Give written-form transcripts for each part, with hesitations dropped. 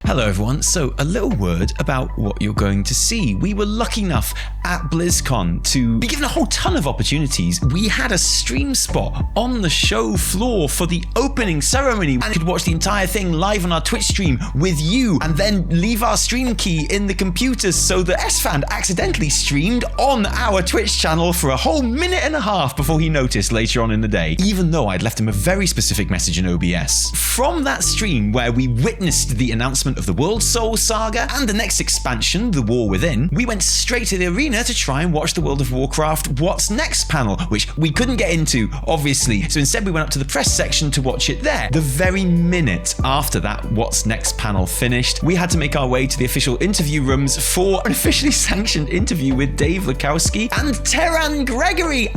Hello everyone, so a little word about what you're going to see. We were lucky enough at Blizzcon to be given a whole ton of opportunities. We had a stream spot on the show floor for the opening ceremony and could watch the entire thing live on our Twitch stream with you and then leave our stream key in the computers so that S-Fan accidentally streamed on our Twitch channel for a whole minute and a half before he noticed later on in the day, even though I'd left him a very specific message in OBS. From that stream where we witnessed the announcement of the Worldsoul Saga and the next expansion, The War Within, we went straight to the arena to try and watch the World of Warcraft What's Next panel, which we couldn't get into, obviously, so instead we went up to the press section to watch it there. The very minute after that What's Next panel finished, we had to make our way to the official interview rooms for an officially sanctioned interview with Dave Lewandowski and Terran Gregory.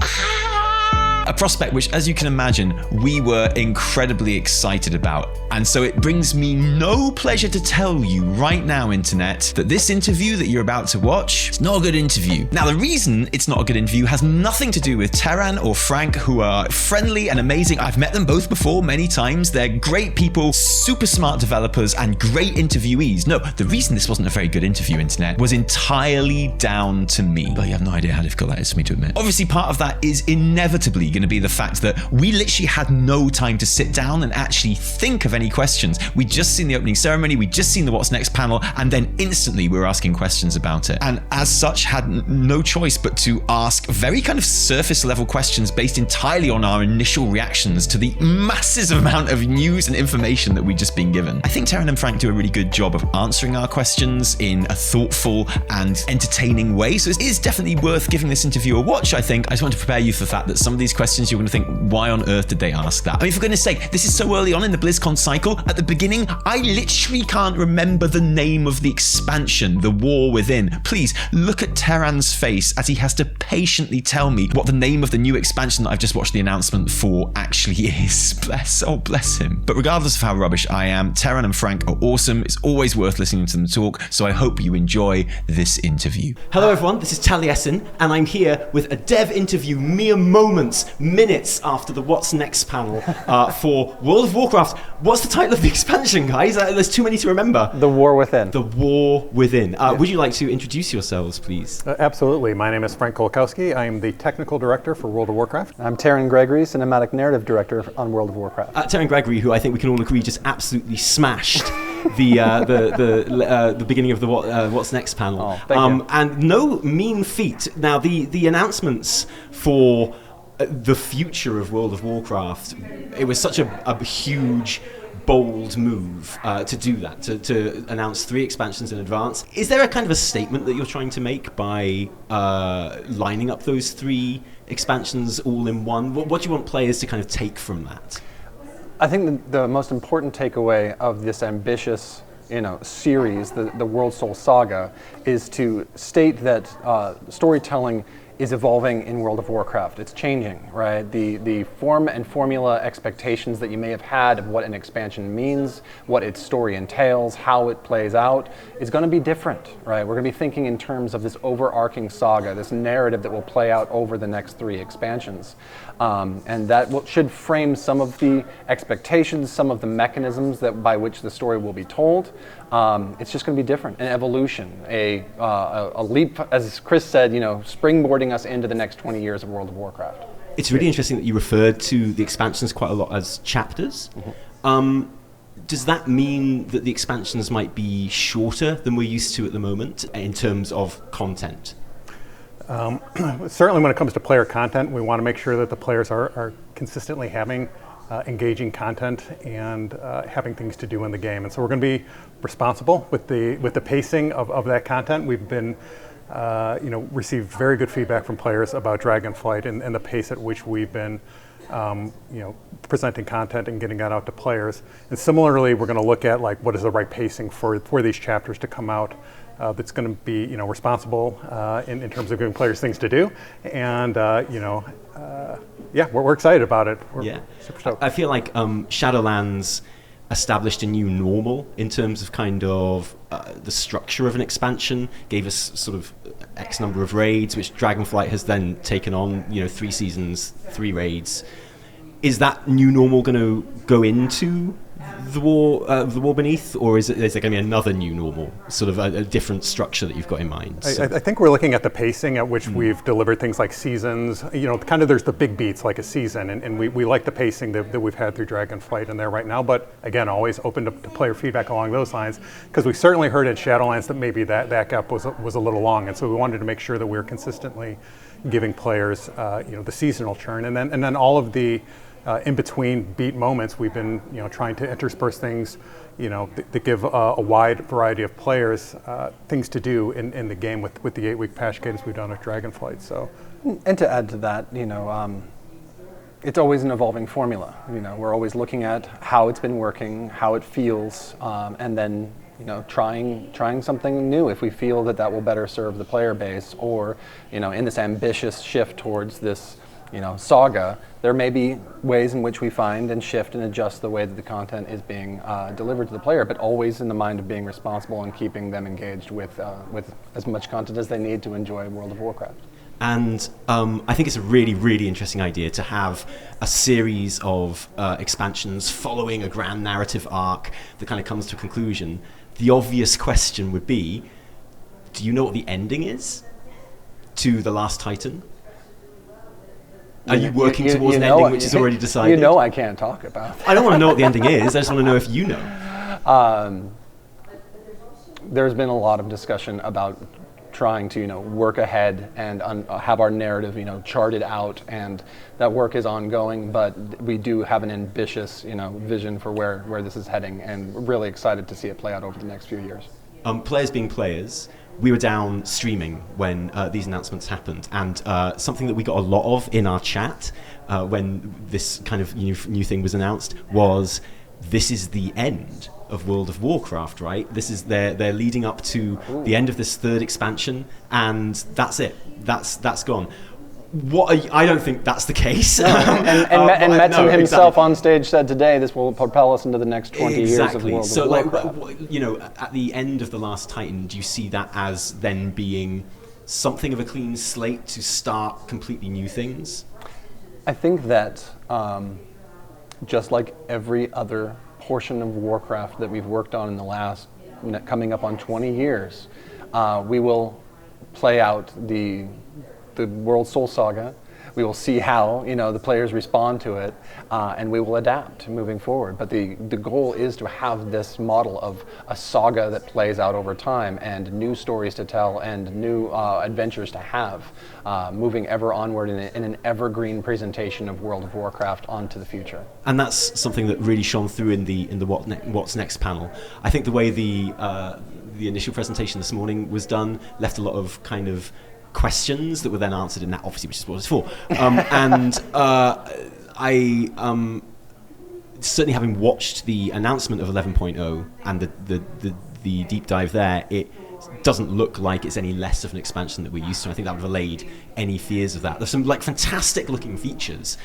A prospect which, as you can imagine, we were incredibly excited about. And so it brings me no pleasure to tell you right now, Internet, that this interview that you're about to watch is not a good interview. Now, the reason it's not a good interview has nothing to do with Terran or Frank, who are friendly and amazing. I've met them both before many times. They're great people, super smart developers, and great interviewees. No, the reason this wasn't a very good interview, Internet, was entirely down to me. But you have no idea how difficult that is for me to admit. Obviously, part of that is inevitably going to be the fact that we literally had no time to sit down and actually think of any questions. We'd just seen the opening ceremony, we'd just seen the What's Next panel, and then instantly we were asking questions about it. And as such, had no choice but to ask very kind of surface level questions based entirely on our initial reactions to the massive amount of news and information that we'd just been given. I think Terran and Frank do a really good job of answering our questions in a thoughtful and entertaining way, so it is definitely worth giving this interview a watch, I think. I just want to prepare you for the fact that some of these questions you're going to think, why on earth did they ask that? I mean, for goodness sake, this is so early on in the BlizzCon cycle. At the beginning, I literally can't remember the name of the expansion, The War Within. Please, look at Terran's face as he has to patiently tell me what the name of the new expansion that I've just watched the announcement for actually is. Bless him. But regardless of how rubbish I am, Terran and Frank are awesome. It's always worth listening to them talk, so I hope you enjoy this interview. Hello everyone, this is Tali, and I'm here with a dev interview mere minutes after the What's Next panel for World of Warcraft. What's the title of the expansion, guys? There's too many to remember. The War Within. The War Within. Would you like to introduce yourselves, please? Absolutely. My name is Frank Lewandowski. I am the technical director for World of Warcraft. I'm Terran Gregory, cinematic narrative director on World of Warcraft. Terran Gregory, who I think we can all agree just absolutely smashed the beginning of the What's Next panel. Oh, thank you. And no mean feat. Now, the announcements for the future of World of Warcraft, it was such a huge, bold move to do that, to announce 3 expansions in advance. Is there a kind of a statement that you're trying to make by lining up those 3 expansions all in one? What do you want players to kind of take from that? I think the most important takeaway of this ambitious series, the Worldsoul Saga, is to state that storytelling is evolving in World of Warcraft. It's changing, right? The form and formula expectations that you may have had of what an expansion means, what its story entails, how it plays out, is going to be different, right? We're going to be thinking in terms of this overarching saga, this narrative that will play out over the next 3 expansions. And that should frame some of the expectations, some of the mechanisms by which the story will be told. It's just going to be different, an evolution, a leap, as Chris said, springboarding us into the next 20 years of World of Warcraft. It's really interesting that you referred to the expansions quite a lot as chapters. Mm-hmm. Does that mean that the expansions might be shorter than we're used to at the moment in terms of content? Certainly when it comes to player content, we want to make sure that the players are consistently having engaging content and having things to do in the game. And so we're going to be responsible with the pacing of that content. We've been received very good feedback from players about Dragonflight and the pace at which we've been presenting content and getting that out to players. And similarly, we're going to look at what is the right pacing for these chapters to come out. That's going to be responsible in terms of giving players things to do, and we're excited about it. We're super stoked. I feel like Shadowlands established a new normal in terms of kind of the structure of an expansion, gave us sort of X number of raids, which Dragonflight has then taken on, 3 seasons, 3 raids. Is that new normal going to go into the war beneath, or is there going to be another new normal, sort of a different structure that you've got in mind? I think we're looking at the pacing at which we've delivered things like seasons. Kind of there's the big beats like a season, and we like the pacing that we've had through Dragonflight in there right now. But again, always open to player feedback along those lines, because we certainly heard at Shadowlands that maybe that gap was a little long, and so we wanted to make sure that we were consistently giving players the seasonal churn, and then all of the in between beat moments, we've been trying to intersperse things that give a wide variety of players things to do in the game with the 8-week patch cadence we've done with Dragonflight. So, and to add to that, it's always an evolving formula. We're always looking at how it's been working, how it feels, and then trying something new if we feel that will better serve the player base, or in this ambitious shift towards this saga, there may be ways in which we find and shift and adjust the way that the content is being delivered to the player, but always in the mind of being responsible and keeping them engaged with as much content as they need to enjoy World of Warcraft. And I think it's a really, really interesting idea to have a series of expansions following a grand narrative arc that kind of comes to a conclusion. The obvious question would be, do you know what the ending is to The Last Titan? Are you working towards an ending which is already decided? I can't talk about that. I don't want to know what the ending is. I just want to know if you know. There's been a lot of discussion about trying to work ahead and have our narrative charted out, and that work is ongoing, but we do have an ambitious vision for where this is heading, and we're really excited to see it play out over the next few years. Players being players, we were down streaming when these announcements happened, and something that we got a lot of in our chat when this kind of new thing was announced was, this is the end of World of Warcraft, right? This is they're leading up to the end of this third expansion, and that's it. That's gone. I don't think that's the case. And Metzen himself on stage said today, this will propel us into the next 20 years of World of Warcraft. At the end of The Last Titan, do you see that as then being something of a clean slate to start completely new things? I think that just like every other portion of Warcraft that we've worked on in the last, coming up on 20 years, we will play out the Worldsoul Saga. We will see how the players respond to it, and we will adapt moving forward. But the goal is to have this model of a saga that plays out over time, and new stories to tell, and new adventures to have, moving ever onward in an evergreen presentation of World of Warcraft onto the future. And that's something that really shone through in the What's Next panel. I think the way the initial presentation this morning was done left a lot of kind of questions that were then answered in that, obviously, which is what it's for. And I certainly, having watched the announcement of 11.0 and the deep dive there, it doesn't look like it's any less of an expansion that we're used to. I think that would have allayed any fears of that. There's some fantastic looking features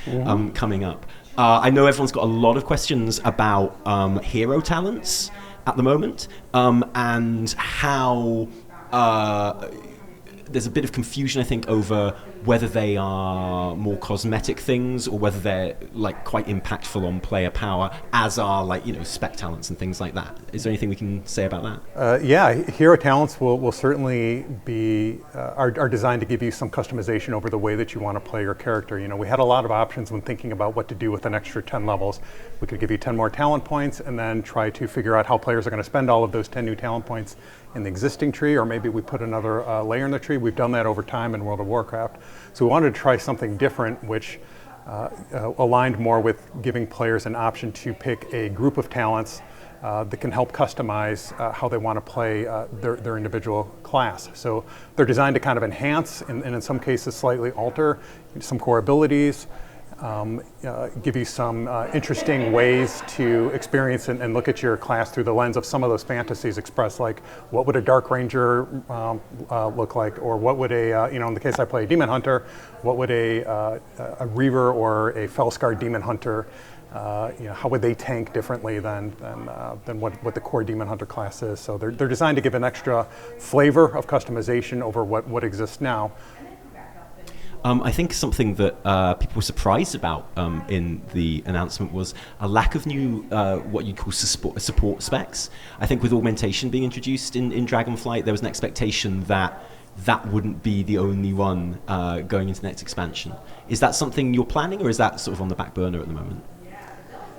coming up. I know everyone's got a lot of questions about hero talents at the moment, and how there's a bit of confusion, I think, over whether they are more cosmetic things or whether they're quite impactful on player power, as are spec talents and things like that. Is there anything we can say about that? Yeah, hero talents will certainly be are designed to give you some customization over the way that you want to play your character. We had a lot of options when thinking about what to do with an extra 10 levels. We could give you 10 more talent points and then try to figure out how players are going to spend all of those 10 new talent points in the existing tree, or maybe we put another layer in the tree. We've done that over time in World of Warcraft. So we wanted to try something different, which aligned more with giving players an option to pick a group of talents that can help customize how they want to play their individual class. So they're designed to kind of enhance and in some cases slightly alter some core abilities, give you some interesting ways to experience and look at your class through the lens of some of those fantasies expressed, like what would a Dark Ranger look like, or what would in the case I play a Demon Hunter, what would a Reaver or a Fellscar Demon Hunter, how would they tank differently than what the core Demon Hunter class is. So they're designed to give an extra flavor of customization over what exists now. I think something that people were surprised about in the announcement was a lack of new, what you'd call support specs. I think with augmentation being introduced in Dragonflight, there was an expectation that that wouldn't be the only one going into the next expansion. Is that something you're planning, or is that sort of on the back burner at the moment?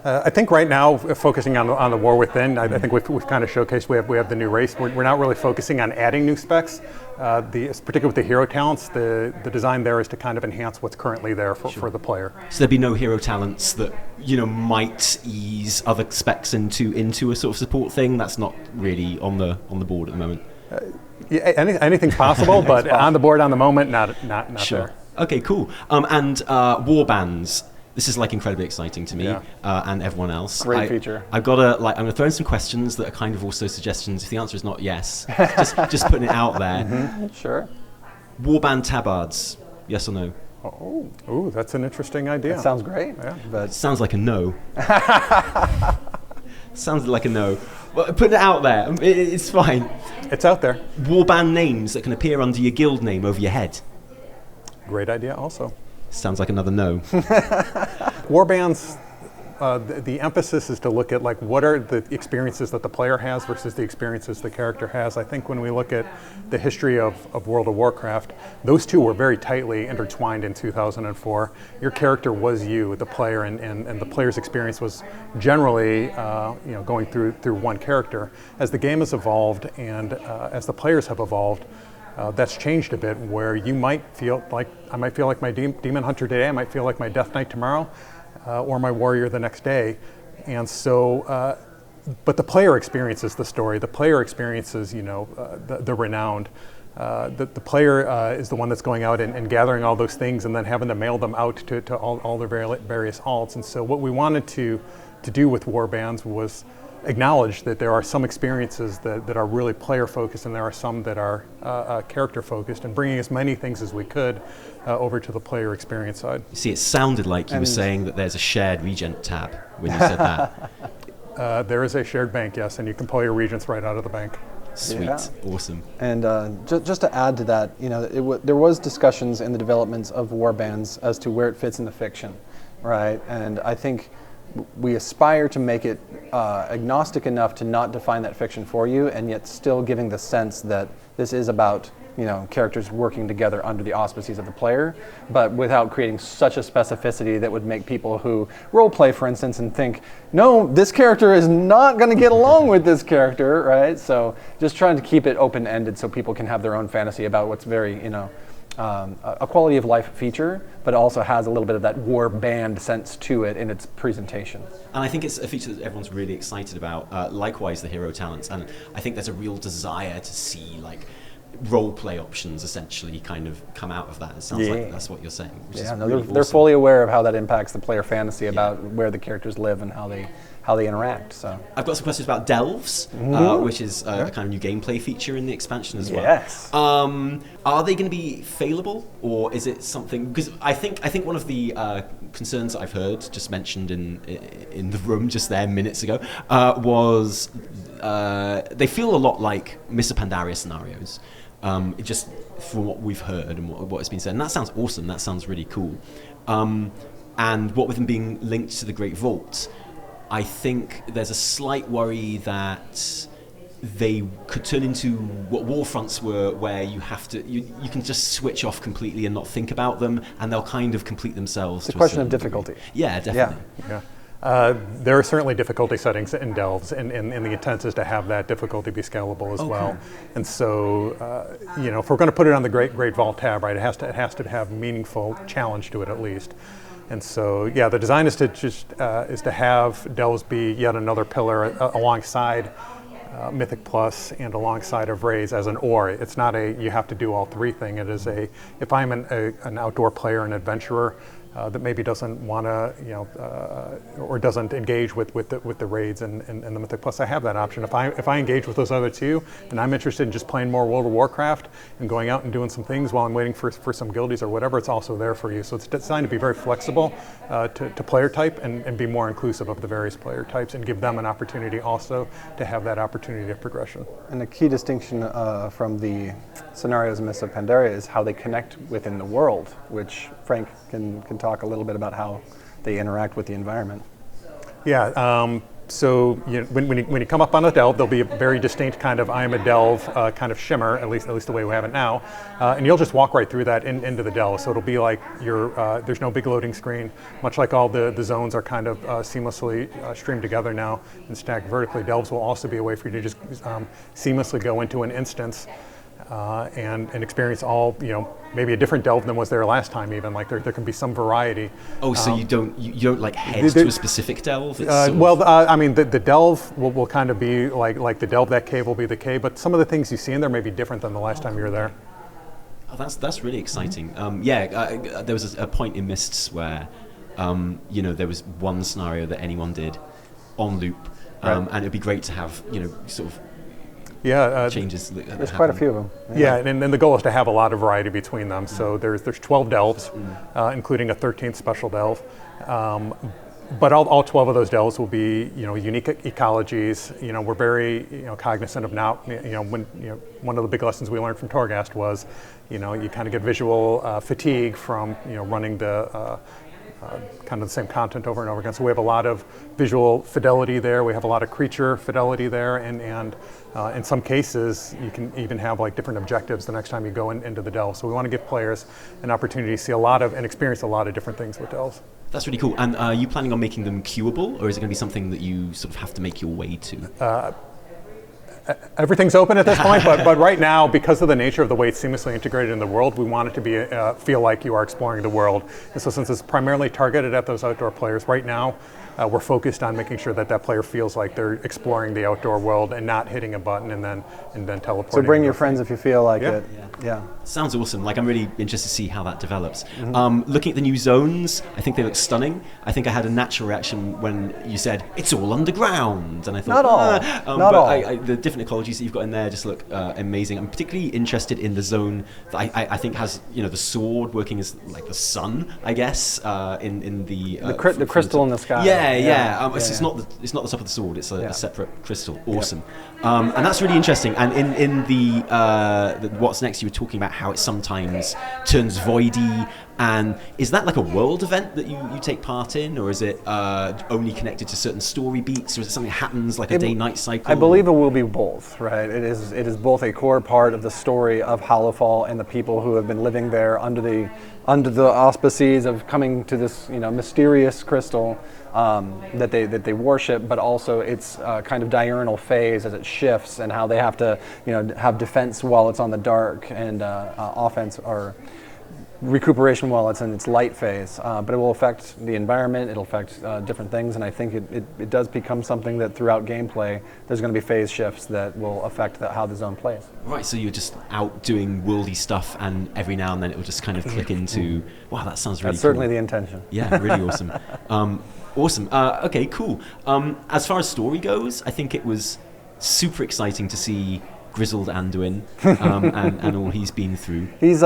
I think right now, focusing on the War Within, I think we've kind of showcased we have the new race. We're not really focusing on adding new specs. Particularly with the hero talents, the design there is to kind of enhance what's currently there for the player. So there'd be no hero talents that might ease other specs into a sort of support thing. That's not really on the board at the moment. Yeah, anything's possible, but on the board on the moment, not sure. there. Okay, cool. And Warbands. This is incredibly exciting to me and everyone else. Great feature. I'm gonna throw in some questions that are kind of also suggestions. If the answer is not yes, just putting it out there. Mm-hmm. Sure. Warband tabards, yes or no? Oh, that's an interesting idea. That sounds great. Yeah. But sounds like a no. Sounds like a no. Well, putting it out there, it's fine. It's out there. Warband names that can appear under your guild name over your head. Great idea also. Sounds like another no. Warbands, the emphasis is to look at what are the experiences that the player has versus the experiences the character has. I think when we look at the history of World of Warcraft, those two were very tightly intertwined in 2004. Your character was you, the player, and the player's experience was generally going through one character. As the game has evolved and as the players have evolved, that's changed a bit, where you might feel like, I might feel like my demon hunter today, I might feel like my death knight tomorrow, or my warrior the next day. And so, but the player experiences the story, the player experiences, the renowned. The player is the one that's going out and gathering all those things and then having to mail them out to all their various alts. And so what we wanted to do with Warbands was acknowledge that there are some experiences that are really player focused and there are some that are character focused, and bringing as many things as we could over to the player experience side. You see, it sounded like you were saying that there's a shared regent tab when you said that. There is a shared bank, yes, and you can pull your regents right out of the bank. Sweet, awesome. And just to add to that, there was discussions in the developments of Warbands as to where it fits in the fiction, right? And I think we aspire to make it agnostic enough to not define that fiction for you, and yet still giving the sense that this is about characters working together under the auspices of the player, but without creating such a specificity that would make people who role play, for instance, and think, no, this character is not going to get along with this character, right? So just trying to keep it open-ended so people can have their own fantasy about what's very, a quality of life feature, but also has a little bit of that war band sense to it in its presentation. And I think it's a feature that everyone's really excited about. Likewise, the hero talents, and I think there's a real desire to see role play options essentially kind of come out of that. It sounds like that's what you're saying. Which is really they're awesome. fully aware of how that impacts the player fantasy about where the characters live and how they interact. So I've got some questions about delves, which is a kind of new gameplay feature in the expansion as well. Yes. Are they going to be failable, or is it something? Because I think one of the concerns that I've heard just mentioned in the room just there minutes ago was they feel a lot like Mr. Pandaria scenarios. Just from what we've heard and what has been said, and that sounds awesome. That sounds really cool. And what with them being linked to the Great Vault, I think there's a slight worry that they could turn into what Warfronts were, where you can just switch off completely and not think about them, and they'll kind of complete themselves. It's a question of difficulty. Degree. Yeah, definitely. Yeah. There are certainly difficulty settings in delves, and the intent is to have that difficulty be scalable as well. And so, if we're going to put it on the Great Vault tab, right, it has to have meaningful challenge to it at least. And so, the design is to have delves be yet another pillar alongside Mythic Plus and alongside of Raise as an or. It's not a you have to do all three thing. It is if I'm an outdoor player, an adventurer, that maybe doesn't want to, or doesn't engage with the raids and the Mythic Plus, I have that option. If I engage with those other two, and I'm interested in just playing more World of Warcraft and going out and doing some things while I'm waiting for some guildies or whatever, it's also there for you. So it's designed to be very flexible to player type and be more inclusive of the various player types and give them an opportunity also to have that opportunity of progression. And a key distinction from the scenarios in Mists of Pandaria is how they connect within the world, which Frank can talk a little bit about how they interact with the environment. Yeah, so when you come up on a delve, there'll be a very distinct kind of I am a delve kind of shimmer, at least the way we have it now, and you'll just walk right through that into the delve. So it'll be like there's no big loading screen, much like all the zones are kind of seamlessly streamed together now and stacked vertically. Delves will also be a way for you to just seamlessly go into an instance and experience all, maybe a different delve than was there last time even. Like there can be some variety. Oh, so you don't like head to a specific delve? I mean, the delve will kind of be like the delve, that cave will be the cave, but some of the things you see in there may be different than the last time you were there. Oh, that's really exciting. There was a point in Mists where, there was one scenario that anyone did on loop, and it'd be great to have, sort of changes. There's quite a few of them. Yeah, and the goal is to have a lot of variety between them. So there's 12 delves, including a 13th special delve. But all 12 of those delves will be, unique ecologies. We're very, cognizant of now. When one of the big lessons we learned from Torghast was, you kind of get visual fatigue from running the kind of the same content over and over again. So we have a lot of visual fidelity there. We have a lot of creature fidelity there, and in some cases, you can even have like different objectives the next time you go into the delve. So we want to give players an opportunity to see a lot of and experience a lot of different things with delves. That's really cool. And are you planning on making them queuable, or is it going to be something that you sort of have to make your way to? Everything's open at this point, but right now, because of the nature of the way it's seamlessly integrated in the world, we want it to be feel like you are exploring the world. And so since it's primarily targeted at those outdoor players, right now, we're focused on making sure that player feels like they're exploring the outdoor world and not hitting a button and then teleporting. So bring your friends if you feel like it. Yeah. Sounds awesome. Like, I'm really interested to see how that develops. Looking at the new zones, I think they look stunning. I think I had a natural reaction when you said it's all underground, and I thought not all. The different ecologies that you've got in there just look amazing. I'm particularly interested in the zone that I think has the sword working as like the sun, I guess, in the crystal in the sky. It's not the top of the sword. It's a separate crystal. Awesome. And that's really interesting. And in the what's next, you were talking about how it sometimes turns voidy. And is that like a world event that you take part in, or is it only connected to certain story beats, or is it something that happens like a day-night cycle? I believe it will be both, right? It is both a core part of the story of Hallowfall and the people who have been living there under the auspices of coming to this mysterious crystal that they worship, but also its kind of diurnal phase as it shifts, and how they have to have defense while it's on the dark, and offense or recuperation while it's in its light phase. But it will affect the environment, it'll affect different things, and I think it does become something that throughout gameplay there's going to be phase shifts that will affect how the zone plays. Right, so you're just out doing worldy stuff, and every now and then it will just kind of click into, wow, that sounds really cool. That's certainly the intention. Yeah, really awesome. Awesome. Okay, cool. As far as story goes, I think it was super exciting to see grizzled Anduin and all he's been through. He needs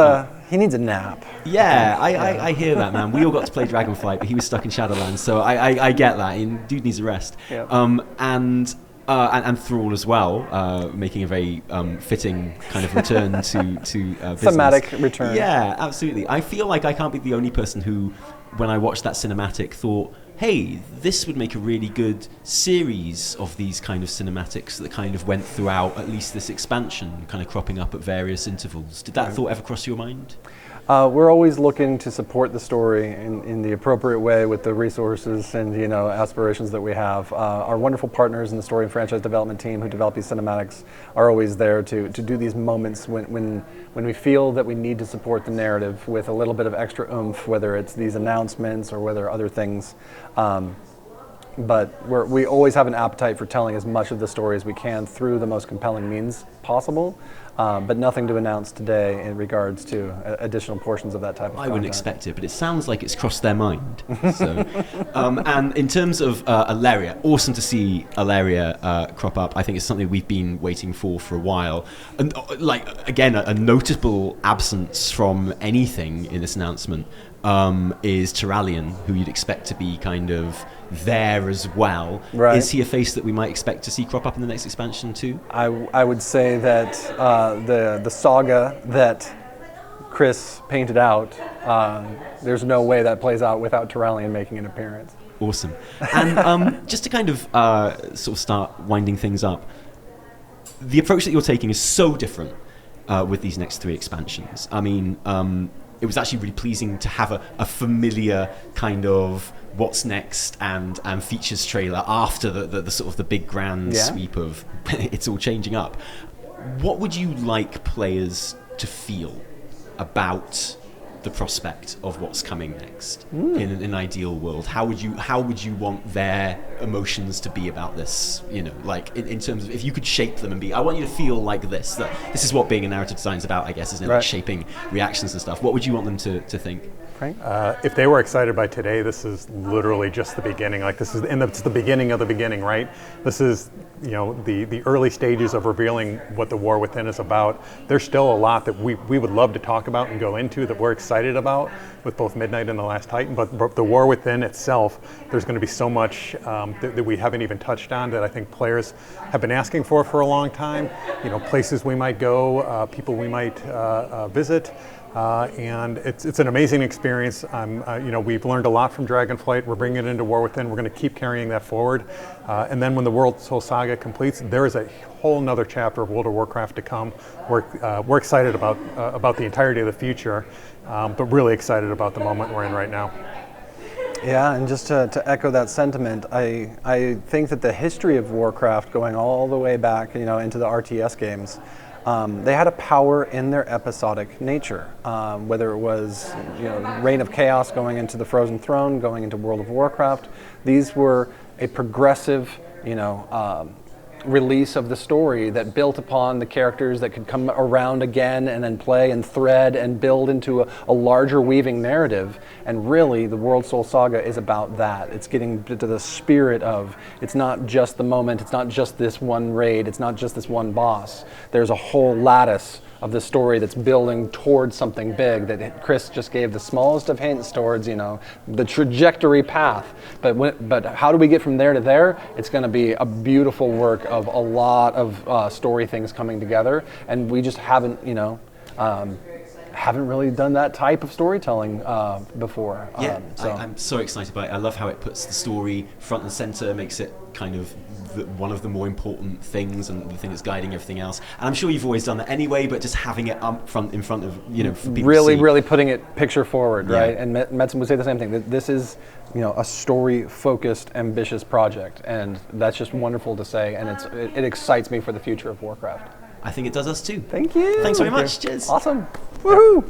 a nap. Yeah, I hear that, man. We all got to play Dragonflight, but he was stuck in Shadowlands, so I get that. Dude needs a rest. Yeah. And Thrall as well, making a very fitting kind of return to business. Thematic return. Yeah, absolutely. I feel like I can't be the only person who, when I watched that cinematic, thought, hey, this would make a really good series of these kind of cinematics that kind of went throughout at least this expansion, kind of cropping up at various intervals. Did that thought ever cross your mind? We're always looking to support the story in the appropriate way with the resources and aspirations that we have. Our wonderful partners in the story and franchise development team who develop these cinematics are always there to do these moments when we feel that we need to support the narrative with a little bit of extra oomph, whether it's these announcements or whether other things. But we always have an appetite for telling as much of the story as we can through the most compelling means possible. but nothing to announce today in regards to additional portions of that type of content. I wouldn't expect it, but it sounds like it's crossed their mind. So, and in terms of Alleria, awesome to see Alleria crop up. I think it's something we've been waiting for a while. And again, a notable absence from anything in this announcement is Turalyon, who you'd expect to be kind of there as well. Right. Is he a face that we might expect to see crop up in the next expansion too? I would say that the saga that Chris painted out, there's no way that plays out without Turalyon making an appearance. Awesome. And just to kind of sort of start winding things up, the approach that you're taking is so different with these next 3 expansions. I mean, it was actually really pleasing to have a familiar kind of what's next and features trailer after the sort of the big grand sweep of it's all changing up. What would you like players to feel about the prospect of what's coming next in an ideal world? How would you want their emotions to be about this? You know, like in terms of if you could shape them and be, I want you to feel like this. That this is what being a narrative design is about, I guess, isn't it? Right. Like shaping reactions and stuff. What would you want them to think? Frank? If they were excited by today, this is literally just the beginning. Like this is, and it's the beginning of the beginning, right? This is, you know, the early stages of revealing what the War Within is about. There's still a lot that we would love to talk about and go into that we're excited about with both Midnight and The Last Titan. But the War Within itself, there's going to be so much that we haven't even touched on that I think players have been asking for a long time. You know, places we might go, people we might visit. And it's an amazing experience. You know, we've learned a lot from Dragonflight. We're bringing it into War Within. We're going to keep carrying that forward. And then when the Worldsoul Saga completes, there is a whole nother chapter of World of Warcraft to come. We're excited about the entirety of the future, but really excited about the moment we're in right now. Yeah, and just to echo that sentiment, I think that the history of Warcraft going all the way back, you know, into the RTS games, they had a power in their episodic nature, whether it was, you know, Reign of Chaos going into the Frozen Throne, going into World of Warcraft. These were a progressive, you know, release of the story that built upon the characters that could come around again and then play and thread and build into a larger weaving narrative. And really, the Worldsoul Saga is about that. It's getting to the spirit of, it's not just the moment, it's not just this one raid, it's not just this one boss. There's a whole lattice of the story that's building towards something big that Chris just gave the smallest of hints towards, you know, the trajectory path. But how do we get from there to there? It's going to be a beautiful work of a lot of story things coming together, and we just haven't, you know, haven't really done that type of storytelling before. Yeah, So. I'm so excited by it. I love how it puts the story front and center, makes it kind of one of the more important things and the thing that's guiding everything else. And I'm sure you've always done that anyway, but just having it up front in front of, you know, for people really, to see. really putting it picture forward, Yeah. right? And Metzen would say the same thing. This is, you know, a story-focused, ambitious project, and that's just wonderful to say. And it excites me for the future of Warcraft. I think it does us too. Thank you. Thanks very Thank much. you. Cheers. Awesome. Woohoo!